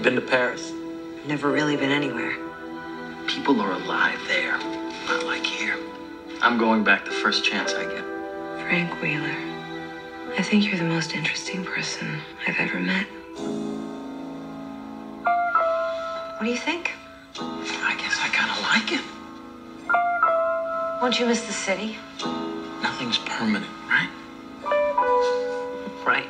been to Paris? Never really been anywhere. People are alive there, not like here. I'm going back the first chance I get. Frank Wheeler, I think you're the most interesting person I've ever met. What do you think? I guess I kind of like it. Won't you miss the city? Nothing's permanent, right? Right.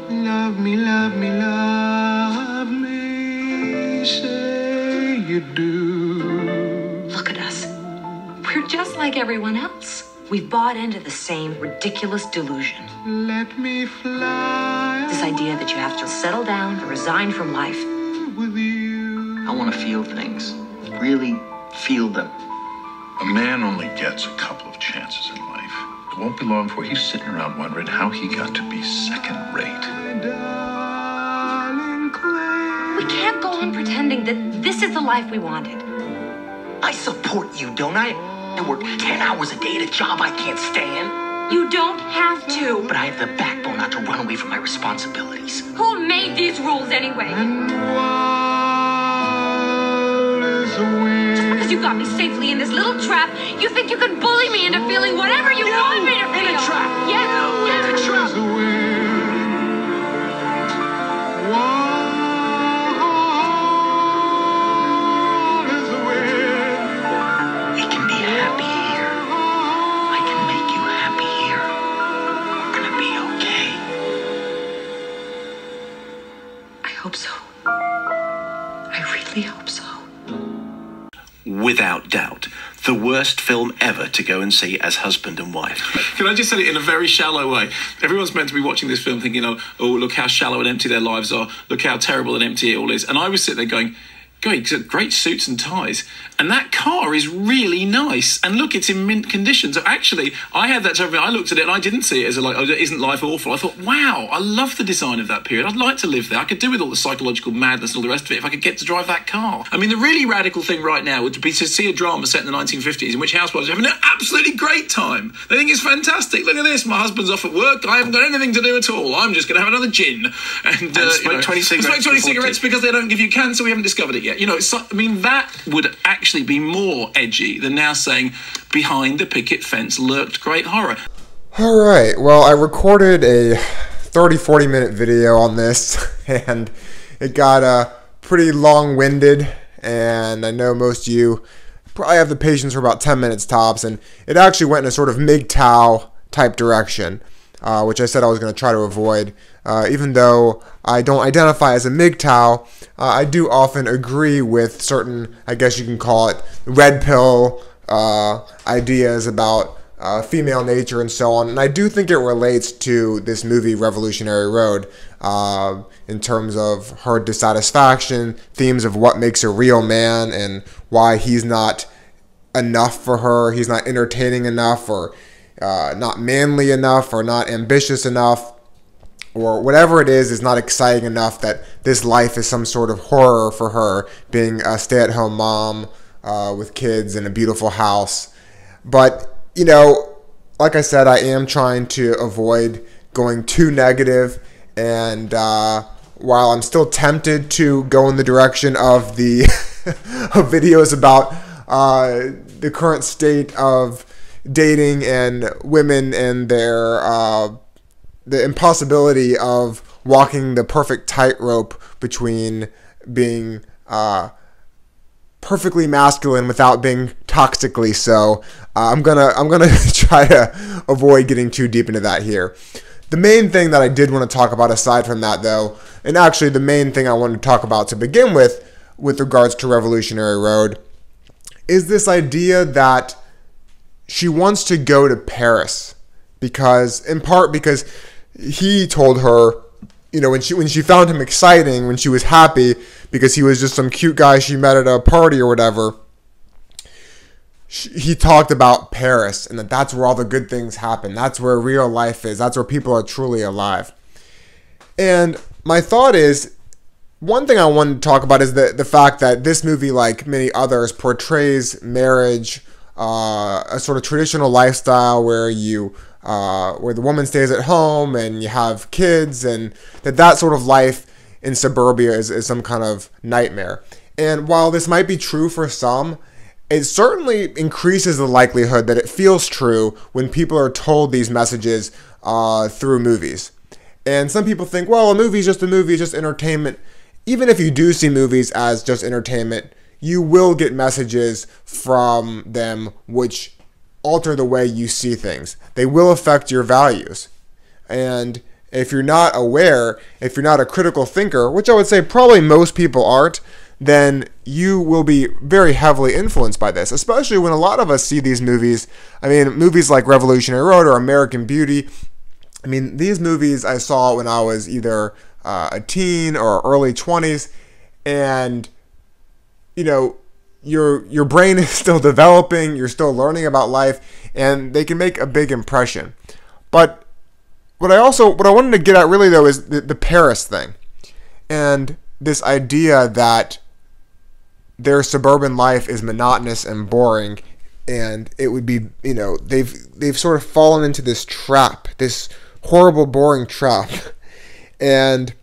Love me, love me, love me, say you do. Look at us. We're just like everyone else. We've bought into the same ridiculous delusion. Let me fly. This idea that you have to settle down and resign from life. With you. I want to feel things. Really feel them. A man only gets a couple of chances in life. It won't be long before he's sitting around wondering how he got to be second rate. We can't go on pretending that this is the life we wanted. I support you, don't I? I work 10 hours a day at a job I can't stand. You don't have to. But I have the backbone not to run away from my responsibilities. Who made these rules anyway? And wild as the wind. Just because you got me safely in this little trap, you think you can bully me into feeling whatever you want me to feel. In a trap. Yes, yes. In a trap. As the wind. Wild as the wind. We can be happy here. I can make you happy here. We're gonna be okay. I hope so. I really hope so. Without doubt, the worst film ever to go and see as husband and wife. Can I just say it in a very shallow way? Everyone's meant to be watching this film thinking, oh, look how shallow and empty their lives are. Look how terrible and empty it all is. And I was sitting there going, great suits and ties. And that car is really nice. And look, it's in mint condition. So actually, I had that terrible. I looked at it and I didn't see it as like, oh, isn't life awful? I thought, wow, I love the design of that period. I'd like to live there. I could do with all the psychological madness and all the rest of it if I could get to drive that car. I mean, the really radical thing right now would be to see a drama set in the 1950s in which housewives are having an absolutely great time. They think it's fantastic. Look at this. My husband's off at work. I haven't got anything to do at all. I'm just going to have another gin. And smoke 20 cigarettes. Smoke 20 cigarettes because they don't give you cancer. We haven't discovered it yet. You know, I mean, that would actually be more edgy than now saying behind the picket fence lurked great horror. All right, well, I recorded a 30-40 minute video on this, and it got pretty long-winded, and I know most of you probably have the patience for about 10 minutes tops, and it actually went in a sort of MGTOW type direction, which I said I was going to try to avoid. Even though I don't identify as a MGTOW, I do often agree with certain, I guess you can call it, red pill ideas about female nature and so on. And I do think it relates to this movie, Revolutionary Road, in terms of her dissatisfaction, themes of what makes a real man and why he's not enough for her, he's not entertaining enough, or not manly enough, or not ambitious enough, or whatever it is not exciting enough, that this life is some sort of horror for her, being a stay-at-home mom with kids in a beautiful house. But, you know, like I said, I am trying to avoid going too negative, and while I'm still tempted to go in the direction of the of videos about the current state of dating and women and their the impossibility of walking the perfect tightrope between being perfectly masculine without being toxically so. I'm gonna try to avoid getting too deep into that here. The main thing that I did want to talk about aside from that, though, and actually the main thing I wanted to talk about to begin with regards to Revolutionary Road, is this idea that she wants to go to Paris in part because he told her, you know, when she found him exciting, when she was happy because he was just some cute guy she met at a party or whatever, he talked about Paris and that's where all the good things happen. That's where real life is. That's where people are truly alive. And my thought is, one thing I wanted to talk about is the fact that this movie, like many others, portrays marriage, a sort of traditional lifestyle where where the woman stays at home and you have kids, and that sort of life in suburbia is some kind of nightmare. And while this might be true for some, it certainly increases the likelihood that it feels true when people are told these messages through movies. And some people think, well, a movie's just a movie, it's just entertainment. Even if you do see movies as just entertainment, you will get messages from them which alter the way you see things. They will affect your values. And if you're not aware, if you're not a critical thinker, which I would say probably most people aren't, then you will be very heavily influenced by this, especially when a lot of us see these movies. I mean, movies like Revolutionary Road or American Beauty. I mean, these movies I saw when I was either a teen or early 20s, and you know, your brain is still developing, you're still learning about life, and they can make a big impression. But what I wanted to get at really though is the Paris thing, and this idea that their suburban life is monotonous and boring, and it would be, you know, they've sort of fallen into this trap, this horrible, boring trap. And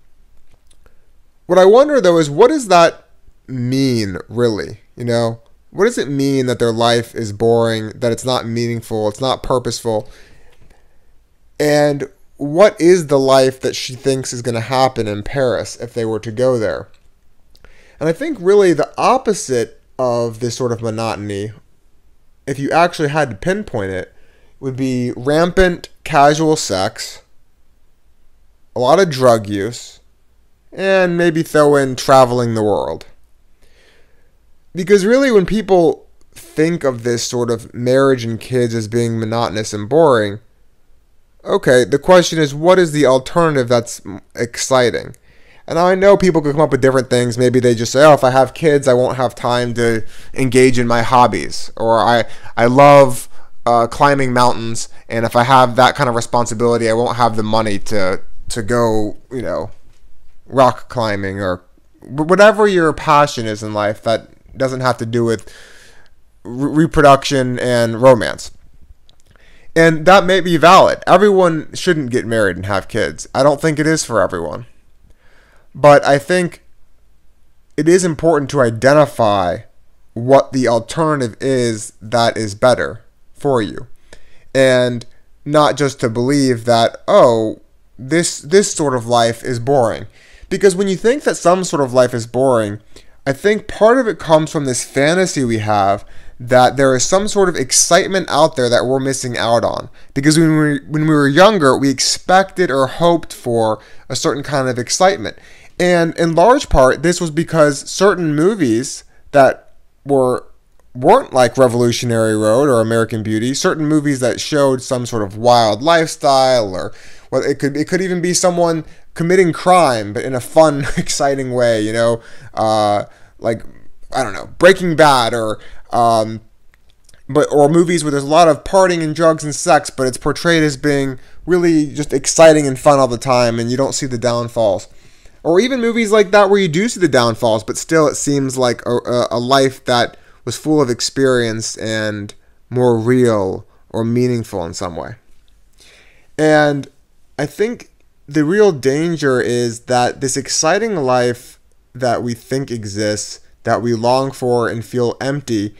what I wonder though is, what does that mean really? You know, what does it mean that their life is boring, that it's not meaningful, it's not purposeful? And what is the life that she thinks is going to happen in Paris if they were to go there? And I think really the opposite of this sort of monotony, if you actually had to pinpoint it, would be rampant casual sex, a lot of drug use, and maybe throw in traveling the world. Because really when people think of this sort of marriage and kids as being monotonous and boring, okay, the question is, what is the alternative that's exciting? And I know people could come up with different things. Maybe they just say, oh, if I have kids, I won't have time to engage in my hobbies. Or I love climbing mountains, and if I have that kind of responsibility, I won't have the money to go, you know, rock climbing, or whatever your passion is in life that doesn't have to do with reproduction and romance. And that may be valid. Everyone shouldn't get married and have kids. I don't think it is for everyone. But I think it is important to identify what the alternative is that is better for you. And not just to believe that, oh, this sort of life is boring. Because when you think that some sort of life is boring, I think part of it comes from this fantasy we have that there is some sort of excitement out there that we're missing out on. Because when we were younger, we expected or hoped for a certain kind of excitement. And in large part, this was because certain movies that weren't like Revolutionary Road or American Beauty, certain movies that showed some sort of wild lifestyle, or well, it could even be someone committing crime, but in a fun, exciting way, you know, like, I don't know, Breaking Bad, or movies where there's a lot of partying and drugs and sex, but it's portrayed as being really just exciting and fun all the time, and you don't see the downfalls. Or even movies like that where you do see the downfalls, but still it seems like a life that was full of experience and more real or meaningful in some way. And I think the real danger is that this exciting life that we think exists, that we long for and feel empty,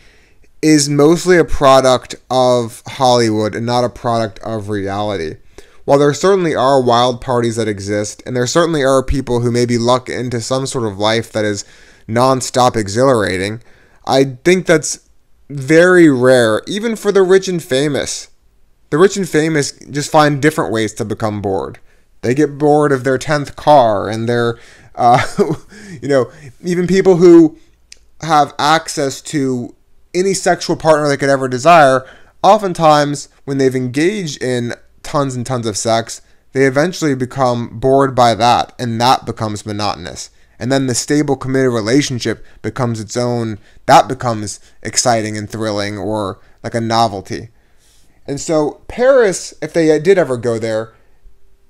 is mostly a product of Hollywood and not a product of reality. While there certainly are wild parties that exist, and there certainly are people who maybe luck into some sort of life that is non-stop exhilarating, I think that's very rare, even for the rich and famous. The rich and famous just find different ways to become bored. They get bored of their 10th car, and their, you know, even people who have access to any sexual partner they could ever desire, oftentimes when they've engaged in tons and tons of sex, they eventually become bored by that, and that becomes monotonous. And then the stable, committed relationship becomes its own, that becomes exciting and thrilling, or like a novelty. And so Paris, if they did ever go there,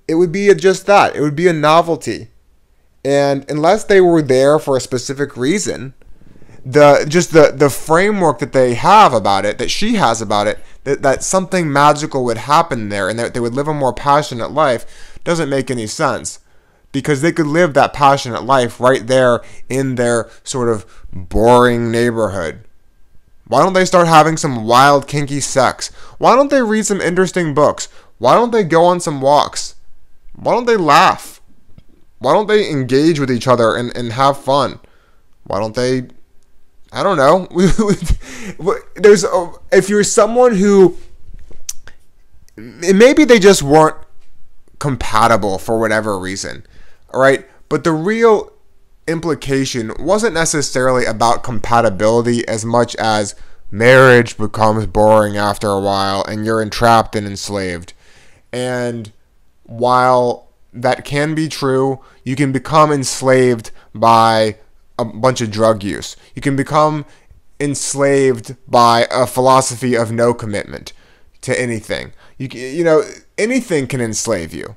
it would be just that. It would be a novelty. And unless they were there for a specific reason, the framework that they have about it, that she has about it, that something magical would happen there and that they would live a more passionate life, doesn't make any sense. because they could live that passionate life right there in their sort of boring neighborhood. Why don't they start having some wild, kinky sex? Why don't they read some interesting books? Why don't they go on some walks? Why don't they laugh? Why don't they engage with each other and have fun? Why don't they, I don't know. If you're someone who, maybe they just weren't compatible for whatever reason, all right? But the real implication wasn't necessarily about compatibility as much as marriage becomes boring after a while and you're entrapped and enslaved. And while that can be true, you can become enslaved by a bunch of drug use. You can become enslaved by a philosophy of no commitment to anything. You know, anything can enslave you.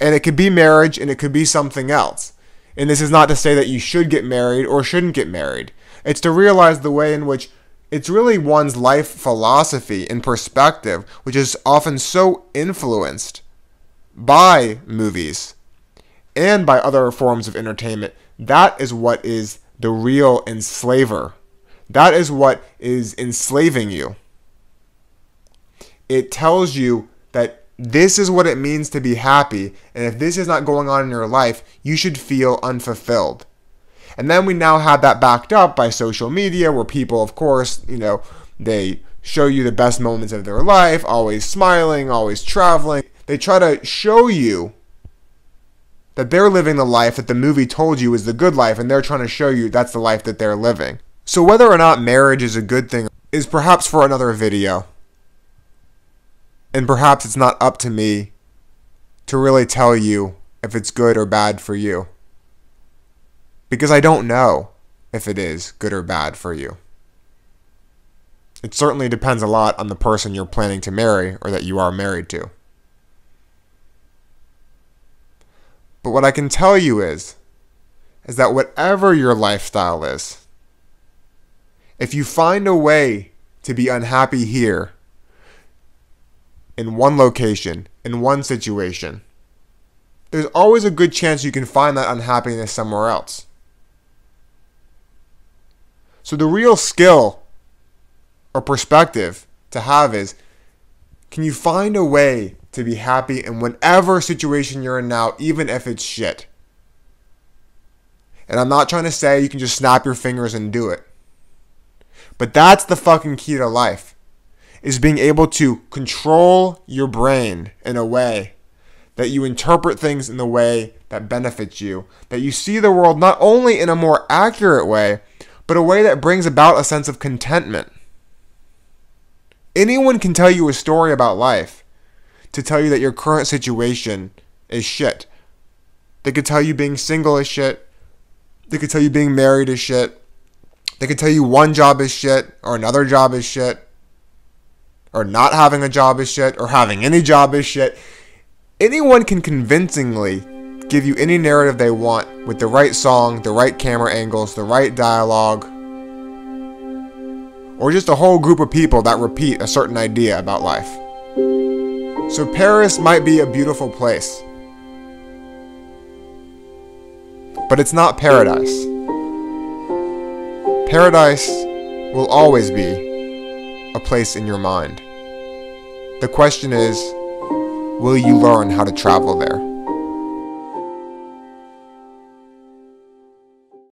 And it could be marriage and it could be something else. And this is not to say that you should get married or shouldn't get married. It's to realize the way in which it's really one's life philosophy and perspective, which is often so influenced by movies and by other forms of entertainment. That is what is the real enslaver. That is what is enslaving you. It tells you that this is what it means to be happy, and if this is not going on in your life, you should feel unfulfilled. And then we now have that backed up by social media, where people, of course, you know, they show you the best moments of their life, always smiling, always traveling. They try to show you that they're living the life that the movie told you is the good life, and they're trying to show you that's the life that they're living. So whether or not marriage is a good thing is perhaps for another video. And perhaps it's not up to me to really tell you if it's good or bad for you. Because I don't know if it is good or bad for you. It certainly depends a lot on the person you're planning to marry or that you are married to. But what I can tell you is that whatever your lifestyle is, if you find a way to be unhappy here, in one location, in one situation, there's always a good chance you can find that unhappiness somewhere else. So the real skill or perspective to have is, can you find a way to be happy in whatever situation you're in now, even if it's shit? And I'm not trying to say you can just snap your fingers and do it. But that's the fucking key to life. Is being able to control your brain in a way that you interpret things in the way that benefits you, that you see the world not only in a more accurate way, but a way that brings about a sense of contentment. Anyone can tell you a story about life to tell you that your current situation is shit. They could tell you being single is shit. They could tell you being married is shit. They could tell you one job is shit or another job is shit. Or not having a job is shit, or having any job is shit. Anyone can convincingly give you any narrative they want with the right song, the right camera angles, the right dialogue, or just a whole group of people that repeat a certain idea about life. So Paris might be a beautiful place, but it's not paradise. Paradise will always be a place in your mind. The question is, will you learn how to travel there?